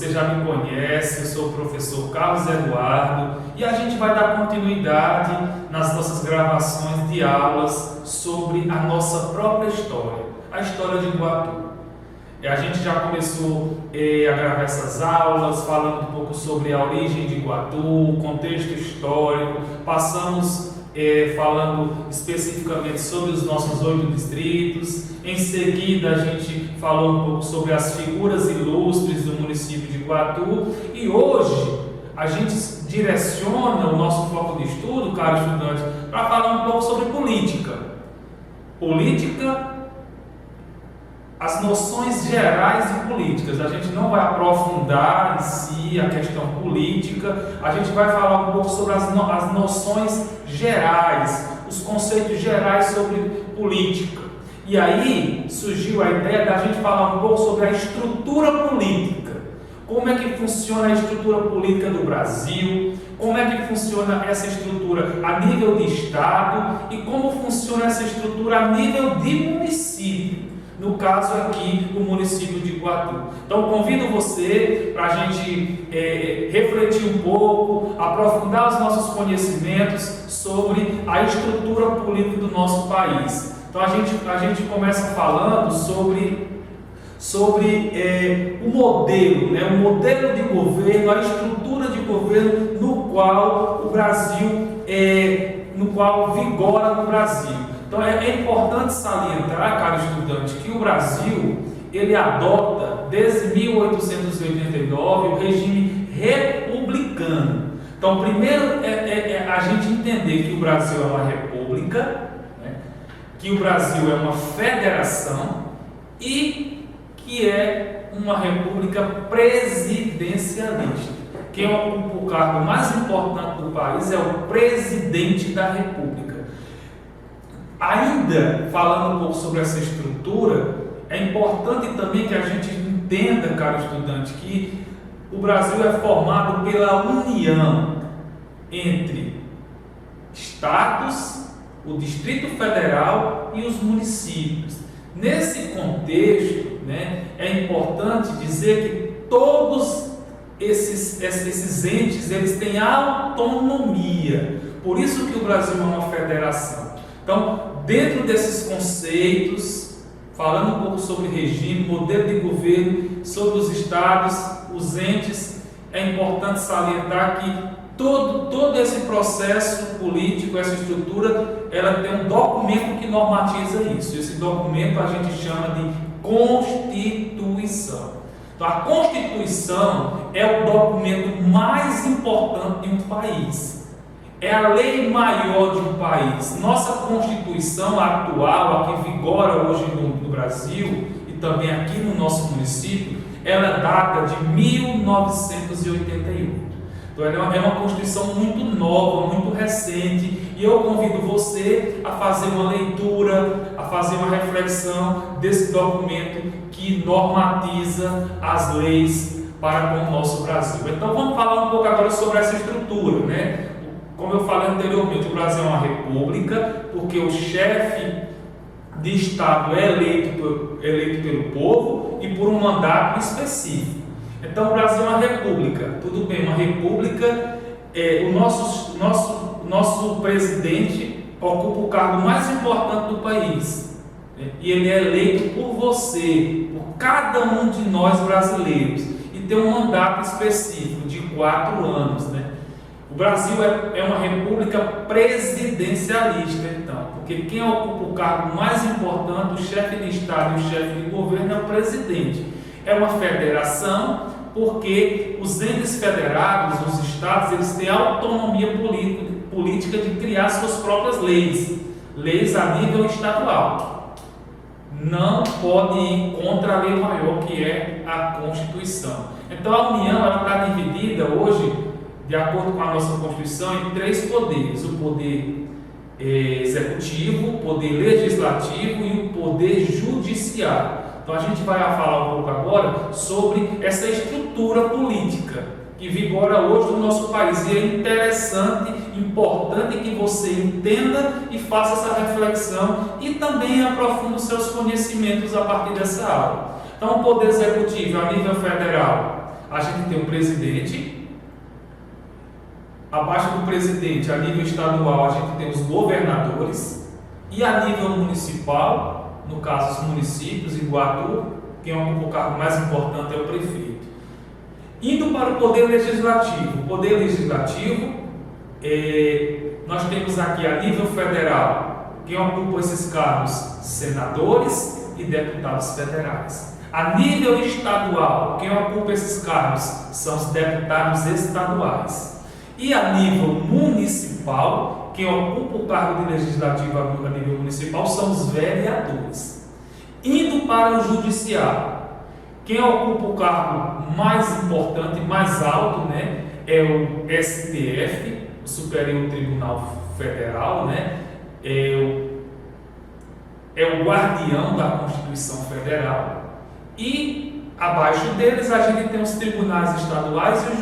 Você já me conhece, eu sou o professor Carlos Eduardo e a gente vai dar continuidade nas nossas gravações de aulas sobre a nossa própria história, a história de Iguatu. A gente já começou a gravar essas aulas falando um pouco sobre a origem de Iguatu, o contexto histórico, passamos falando especificamente sobre os nossos 8 distritos. Em seguida a gente falou um pouco sobre as figuras ilustres do município de Iguatu e hoje a gente direciona o nosso foco de estudo, caro estudante, para falar um pouco sobre política. As noções gerais de políticas. A gente não vai aprofundar em si a questão política, a gente vai falar um pouco sobre as noções gerais, os conceitos gerais sobre política. E aí surgiu a ideia da gente falar um pouco sobre a estrutura política. Como é que funciona a estrutura política do Brasil, como é que funciona essa estrutura a nível de Estado e como funciona essa estrutura a nível de município. No caso aqui, o município de Iguatu. Então, convido você para a gente refletir um pouco, aprofundar os nossos conhecimentos sobre a estrutura política do nosso país. Então, a gente começa falando sobre o modelo, né? O modelo de governo, a estrutura de governo no qual o Brasil, no qual vigora no Brasil. Então é importante salientar, caro estudante, que o Brasil ele adota desde 1889 o regime republicano. Então primeiro a gente entender que o Brasil é uma república, né? Que o Brasil é uma federação e que é uma república presidencialista. Quem ocupa o cargo mais importante do país é o presidente da república. Ainda falando um pouco sobre essa estrutura, é importante também que a gente entenda, caro estudante, que o Brasil é formado pela união entre estados, o Distrito Federal e os municípios. Nesse contexto, né, é importante dizer que todos esses entes eles têm autonomia. Por isso que o Brasil é uma federação. Então, dentro desses conceitos, falando um pouco sobre regime, modelo de governo, sobre os estados, os entes, é importante salientar que todo esse processo político, essa estrutura, ela tem um documento que normatiza isso. Esse documento a gente chama de Constituição. Então, a Constituição é o documento mais importante de um país. É a lei maior de um país. Nossa Constituição atual, a que vigora hoje no Brasil e também aqui no nosso município, ela data de 1988. Então, ela é uma Constituição muito nova, muito recente, e eu convido você a fazer uma leitura, a fazer uma reflexão desse documento que normatiza as leis para com o nosso Brasil. Então, vamos falar um pouco agora sobre essa estrutura, né? Como eu falei anteriormente, o Brasil é uma república, porque o chefe de Estado é eleito pelo povo e por um mandato específico. Então, o Brasil é uma república. Tudo bem, uma república, o nosso presidente ocupa o cargo mais importante do país. E ele é eleito por você, por cada um de nós brasileiros. E tem um mandato específico de 4 anos, né? O Brasil é uma república presidencialista, então, porque quem ocupa o cargo mais importante, o chefe de Estado e o chefe de governo, é o presidente. É uma federação, porque os entes federados, os estados, eles têm autonomia política de criar suas próprias leis a nível estadual. Não pode ir contra a lei maior, que é a Constituição. Então, a União está dividida hoje, de acordo com a nossa Constituição, em 3 poderes: o poder executivo, o poder legislativo e o poder judiciário. Então a gente vai falar um pouco agora sobre essa estrutura política que vigora hoje no nosso país. E é interessante, importante que você entenda e faça essa reflexão e também aprofunde os seus conhecimentos a partir dessa aula. Então, o poder executivo a nível federal, a gente tem o presidente, abaixo do presidente, a nível estadual, a gente tem os governadores, e a nível municipal, no caso os municípios, Iguatu, quem ocupa o cargo mais importante é o prefeito. Indo para o Poder Legislativo. O Poder Legislativo, nós temos aqui a nível federal, quem ocupa esses cargos, senadores e deputados federais. A nível estadual, quem ocupa esses cargos são os deputados estaduais. E a nível municipal, quem ocupa o cargo de legislativo a nível municipal são os vereadores. Indo para o judiciário, quem ocupa o cargo mais importante, mais alto, né, é o STF, o Superior Tribunal Federal, né, é o guardião da Constituição Federal. E abaixo deles a gente tem os tribunais estaduais e os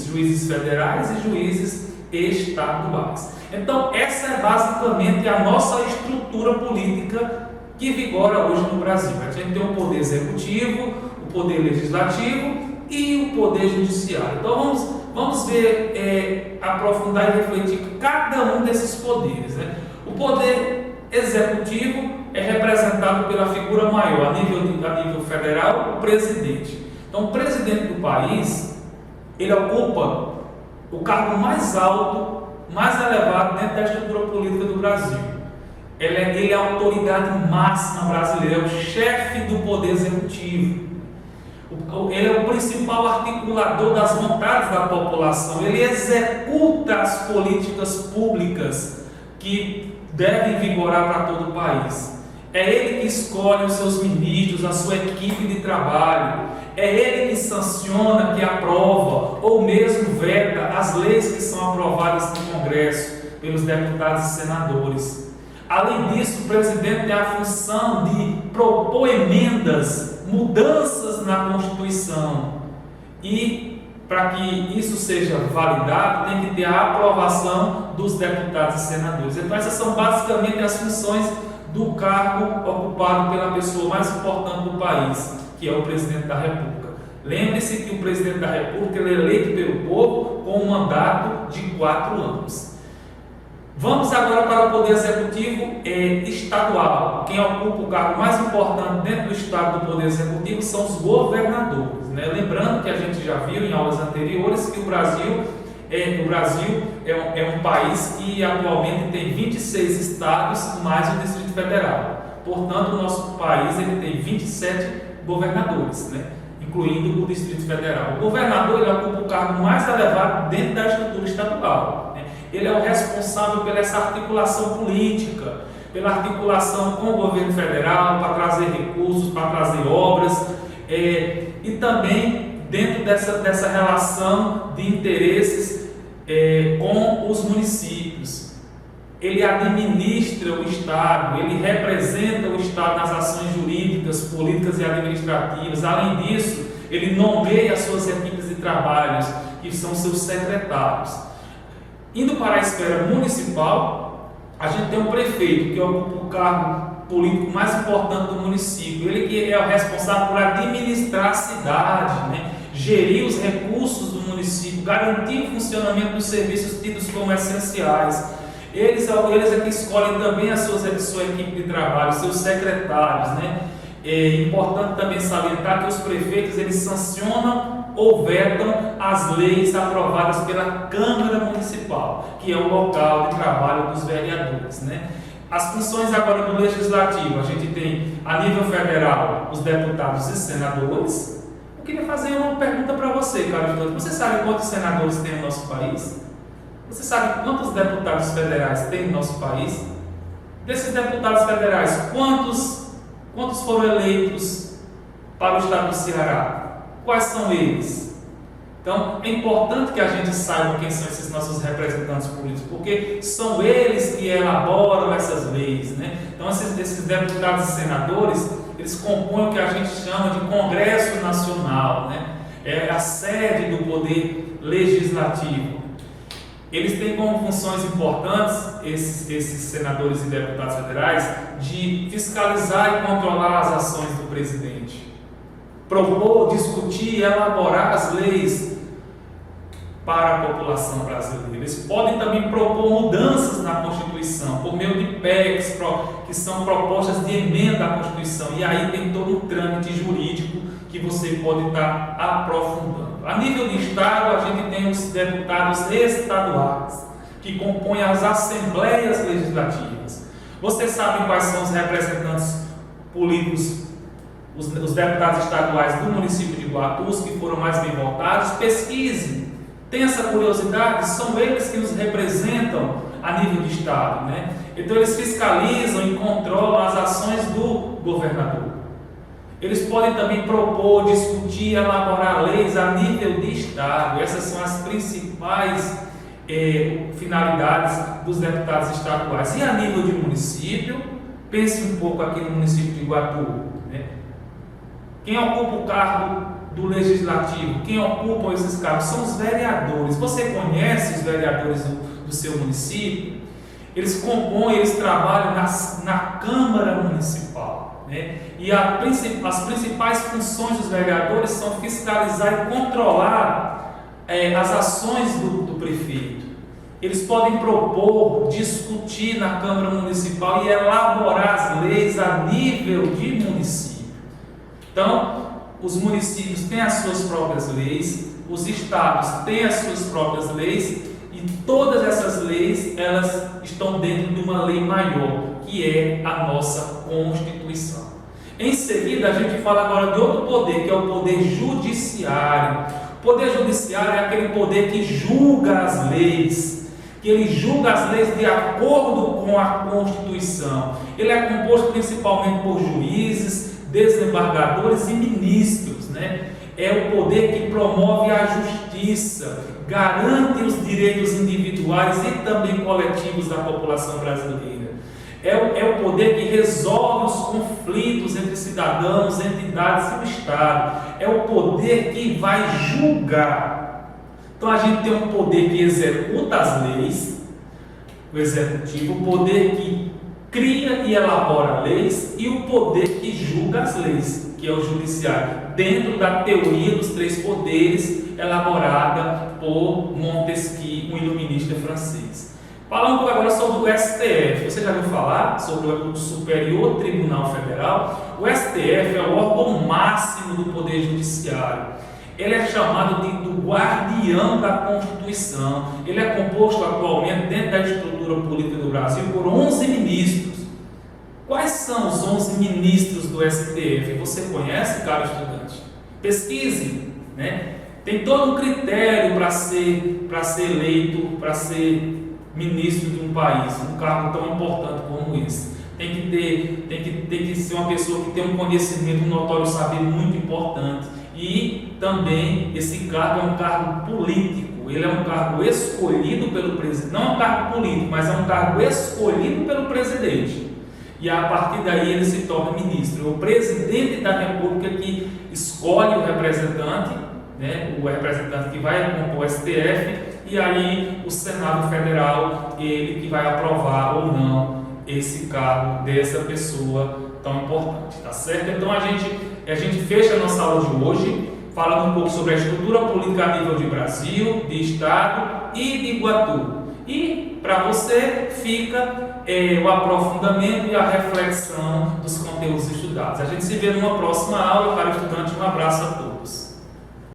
juízes federais e juízes estaduais. Então essa é basicamente a nossa estrutura política que vigora hoje no Brasil. A gente tem o poder executivo, o poder legislativo e o poder judiciário. Então vamos ver, aprofundar e refletir cada um desses poderes, né? O poder executivo é representado pela figura maior, a nível federal, o presidente. Então, o presidente do país, ele ocupa o cargo mais alto, mais elevado dentro da estrutura política do Brasil. Ele é a autoridade máxima brasileira, é o chefe do poder executivo. Ele é o principal articulador das vontades da população. Ele executa as políticas públicas que devem vigorar para todo o país. É ele que escolhe os seus ministros, a sua equipe de trabalho. É ele que sanciona, que aprova ou mesmo veta as leis que são aprovadas no Congresso pelos deputados e senadores. Além disso, o presidente tem a função de propor emendas, mudanças na Constituição. E para que isso seja validado, tem que ter a aprovação dos deputados e senadores. Então essas são basicamente as funções do cargo ocupado pela pessoa mais importante do país, que é o presidente da República. Lembre-se que o presidente da República ele é eleito pelo povo com um mandato de 4 anos. Vamos agora para o Poder Executivo estadual. Quem ocupa o cargo mais importante dentro do Estado do Poder Executivo são os governadores, né? Lembrando que a gente já viu em aulas anteriores que o Brasil é um país que atualmente tem 26 estados mais o Distrito Federal. Portanto, o nosso país ele tem 27 governadores, né? Incluindo o Distrito Federal. O governador ele ocupa o cargo mais elevado dentro da estrutura estadual, né? Ele é o responsável pela essa articulação política, pela articulação com o governo federal, para trazer recursos, para trazer obras, e também dentro dessa relação de interesses com os municípios. Ele administra o Estado, ele representa o Estado nas ações jurídicas, políticas e administrativas. Além disso, ele nomeia as suas equipes de trabalhos, que são seus secretários. Indo para a esfera municipal, a gente tem um prefeito, que ocupa o cargo político mais importante do município. Ele que é o responsável por administrar a cidade, né? Gerir os recursos do município, garantir o funcionamento dos serviços tidos como essenciais. Eles é que escolhem também a sua equipe de trabalho, seus secretários, né? É importante também salientar que os prefeitos eles sancionam ou vetam as leis aprovadas pela Câmara Municipal, que é o local de trabalho dos vereadores, né? As funções agora do Legislativo, a gente tem a nível federal os deputados e senadores. Eu queria fazer uma pergunta para você, Carlos Doutor. Você sabe quantos senadores tem no nosso país? Você sabe quantos deputados federais tem no nosso país? Desses deputados federais, quantos foram eleitos para o estado do Ceará? Quais são eles? Então, é importante que a gente saiba quem são esses nossos representantes políticos, porque são eles que elaboram essas leis, né? Então, esses deputados e senadores, eles compõem o que a gente chama de Congresso Nacional, né? É a sede do poder legislativo. Eles têm como funções importantes, esses senadores e deputados federais, de fiscalizar e controlar as ações do presidente. propor, discutir, elaborar as leis para a população brasileira. Eles podem também propor mudanças na Constituição, por meio de PECs, que são propostas de emenda à Constituição, e aí tem todo um trâmite jurídico que você pode estar aprofundando. A nível de Estado, a gente tem os deputados estaduais, que compõem as assembleias legislativas. Vocês sabem quais são os representantes políticos, os deputados estaduais do município de Iguatu, os que foram mais bem votados? Pesquise. Tem essa curiosidade, são eles que nos representam a nível de Estado, né? Então eles fiscalizam e controlam as ações do governador. Eles podem também propor, discutir, elaborar leis a nível de Estado. Essas são as principais finalidades dos deputados estaduais. E a nível de município, pense um pouco aqui no município de Iguatu, né? Quem ocupa o cargo do legislativo, quem ocupa esses cargos são os vereadores. Você conhece os vereadores do seu município? Eles compõem, eles trabalham na Câmara Municipal, né? E as principais funções dos vereadores são fiscalizar e controlar as ações do prefeito. Eles podem propor, discutir na Câmara Municipal e elaborar as leis a nível de município. Então, os municípios têm as suas próprias leis, os estados têm as suas próprias leis, e todas essas leis, elas estão dentro de uma lei maior, que é a nossa Constituição. Em seguida, a gente fala agora de outro poder, que é o poder judiciário. O poder judiciário é aquele poder que julga as leis, que ele julga as leis de acordo com a Constituição. Ele é composto principalmente por juízes, desembargadores e ministros, né? É o poder que promove a justiça, garante os direitos individuais e também coletivos da população brasileira. É o poder que resolve os conflitos entre cidadãos, entidades e o Estado. É o poder que vai julgar. Então a gente tem um poder que executa as leis, o executivo, o poder que cria e elabora leis, e o poder que julga as leis, que é o judiciário, dentro da teoria dos três poderes, elaborada por Montesquieu, um iluminista francês. Falando um pouco agora sobre o STF. Você já ouviu falar sobre o Superior Tribunal Federal? O STF é o órgão máximo do Poder Judiciário. Ele é chamado do guardião da Constituição. Ele é composto atualmente, dentro da estrutura política do Brasil, por 11 ministros. Quais são os 11 ministros do STF? Você conhece, caro estudante? Pesquise, né? Tem todo um critério para ser eleito, para ser ministro de um país, um cargo tão importante como esse. Tem que ser uma pessoa que tem um conhecimento, um notório saber muito importante. E também esse cargo é um cargo político. Ele é um cargo escolhido pelo presidente. Não é um cargo político, mas é um cargo escolhido pelo presidente. E a partir daí ele se torna ministro. É o presidente da República que escolhe o representante, né, o representante que vai compor o STF, e aí o Senado Federal, ele que vai aprovar ou não esse cargo dessa pessoa tão importante, tá certo? Então a gente fecha a nossa aula de hoje falando um pouco sobre a estrutura política a nível de Brasil, de Estado e de Iguatu. E para você fica o aprofundamento e a reflexão dos conteúdos estudados. A gente se vê numa próxima aula. Para o estudante, um abraço a todos.